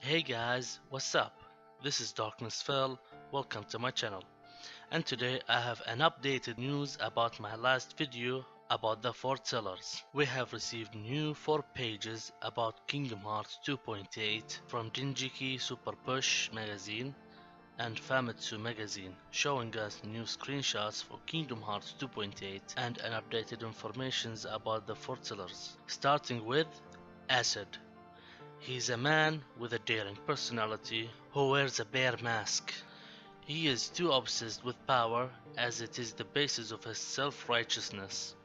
Hey guys, what's up? This is Darkness Fell, welcome to my channel. And today I have an updated news about my last video about the Foretellers. We have received new 4 pages about Kingdom Hearts 2.8 from Dengeki Super Push Magazine and Famitsu Magazine, showing us new screenshots for Kingdom Hearts 2.8 and an updated informations about the Foretellers. Starting with Acid. He's a man with a daring personality who wears a bear mask. He is too obsessed with power as it is the basis of his self-righteousness,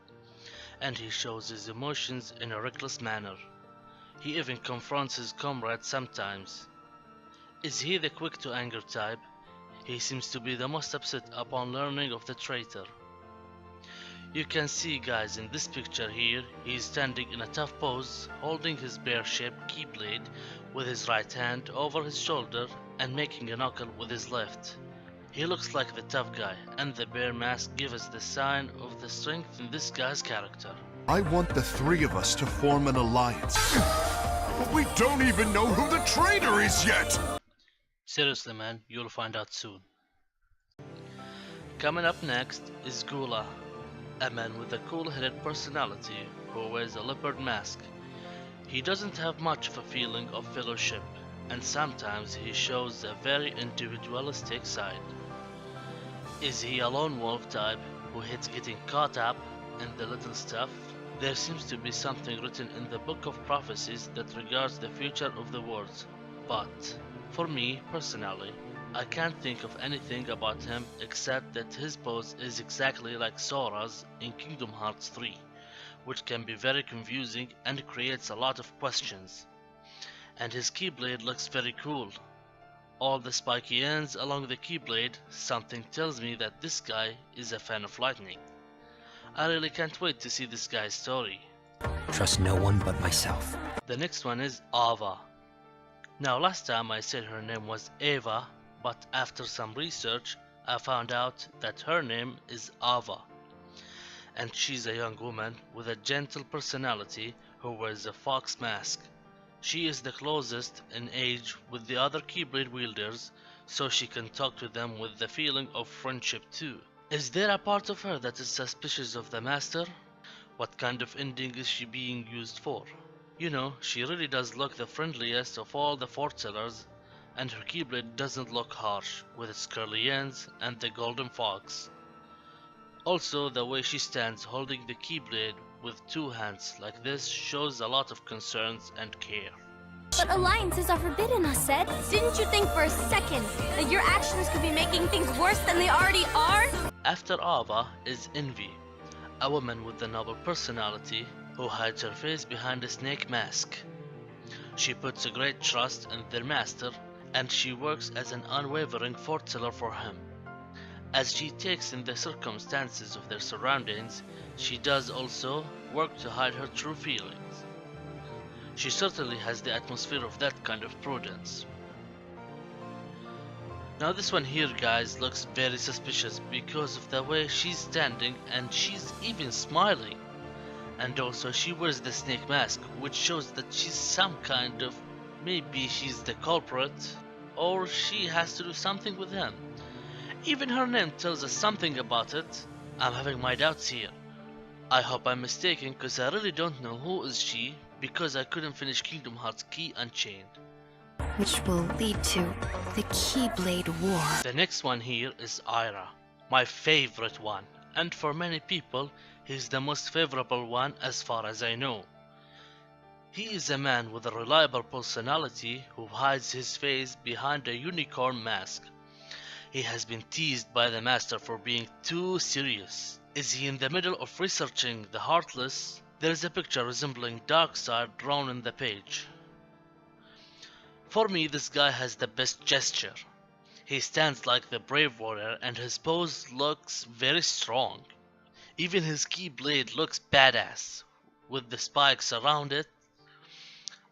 and he shows his emotions in a reckless manner. He even confronts his comrades sometimes. Is he the quick to anger type? He seems to be the most upset upon learning of the traitor. You can see guys in this picture here, he is standing in a tough pose, holding his bear-shaped Keyblade with his right hand over his shoulder and making a knuckle with his left. He looks like the tough guy, and the bear mask gives us the sign of the strength in this guy's character. I want the 3 of us to form an alliance. But we don't even know who the traitor is yet! Seriously man, you'll find out soon. Coming up next is Gula, a man with a cool-headed personality who wears a leopard mask. He doesn't have much of a feeling of fellowship, and sometimes he shows a very individualistic side. Is he a lone wolf type who hates getting caught up in the little stuff? There seems to be something written in the Book of Prophecies that regards the future of the world, but for me personally, I can't think of anything about him except that his pose is exactly like Sora's in Kingdom Hearts 3, which can be very confusing and creates a lot of questions. And his Keyblade looks very cool. All the spiky ends along the Keyblade, something tells me that this guy is a fan of lightning. I really can't wait to see this guy's story. Trust no one but myself. The next one is Ava. Now last time I said her name was Eva, but after some research I found out that her name is Ava. And she's a young woman with a gentle personality who wears a fox mask. She is the closest in age with the other Keyblade wielders, so she can talk to them with the feeling of friendship too. Is there a part of her that is suspicious of the master? What kind of ending is she being used for? You know, she really does look the friendliest of all the Foretellers, and her Keyblade doesn't look harsh with its curly ends and the golden fox. Also, the way she stands holding the Keyblade with 2 hands like this shows a lot of concerns and care. But alliances are forbidden, I said. Didn't you think for a second that your actions could be making things worse than they already are? After Ava is Envy, a woman with a noble personality who hides her face behind a snake mask. She puts a great trust in their master, and she works as an unwavering foreteller for him. As she takes in the circumstances of their surroundings, she does also work to hide her true feelings. She certainly has the atmosphere of that kind of prudence. Now this one here guys looks very suspicious because of the way she's standing, and she's even smiling. And also she wears the snake mask, which shows that she's some kind of, maybe she's the culprit, or she has to do something with him. Even her name tells us something about it. I'm having my doubts here. I hope I'm mistaken, cause I really don't know who is she, because I couldn't finish Kingdom Hearts Key Unchained. Which will lead to the Keyblade War. The next one here is Ira, my favorite one, and for many people he's the most favorable one as far as I know. He is a man with a reliable personality who hides his face behind a unicorn mask. He has been teased by the master for being too serious. Is he in the middle of researching the Heartless? There is a picture resembling Darkseid drawn in the page. For me, this guy has the best gesture. He stands like the brave warrior and his pose looks very strong. Even his Keyblade looks badass, with the spikes around it.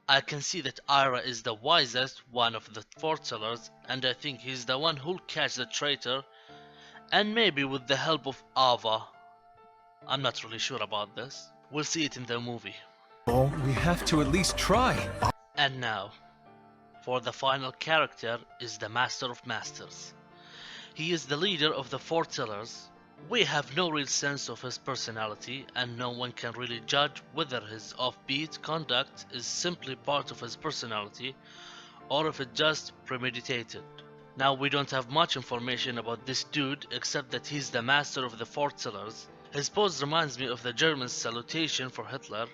I can see that Ira is the wisest one of the Foretellers, and I think he's the one who'll catch the traitor, and maybe with the help of Ava. I'm not really sure about this. We'll see it in the movie. Oh, we have to at least try. And now, for the final character is the Master of Masters. He is the leader of the Foretellers. We have no real sense of his personality, and no one can really judge whether his offbeat conduct is simply part of his personality or if it's just premeditated. Now, we don't have much information about this dude except that he's the master of the Foretellers. His pose reminds me of the German salutation for Hitler.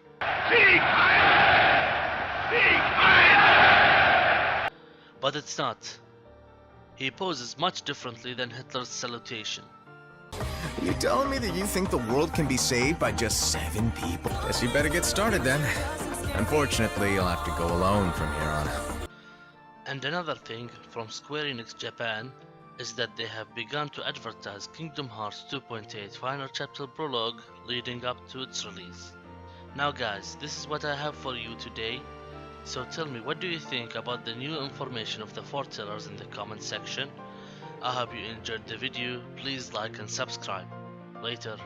But it's not. He poses much differently than Hitler's salutation. Are you telling me that you think the world can be saved by just 7 people? Guess you better get started then. Unfortunately, you'll have to go alone from here on. And another thing from Square Enix Japan is that they have begun to advertise Kingdom Hearts 2.8 Final Chapter Prologue leading up to its release. Now guys, this is what I have for you today. So tell me, what do you think about the new information of the Foretellers in the comment section? I hope you enjoyed the video. Please like and subscribe. Later.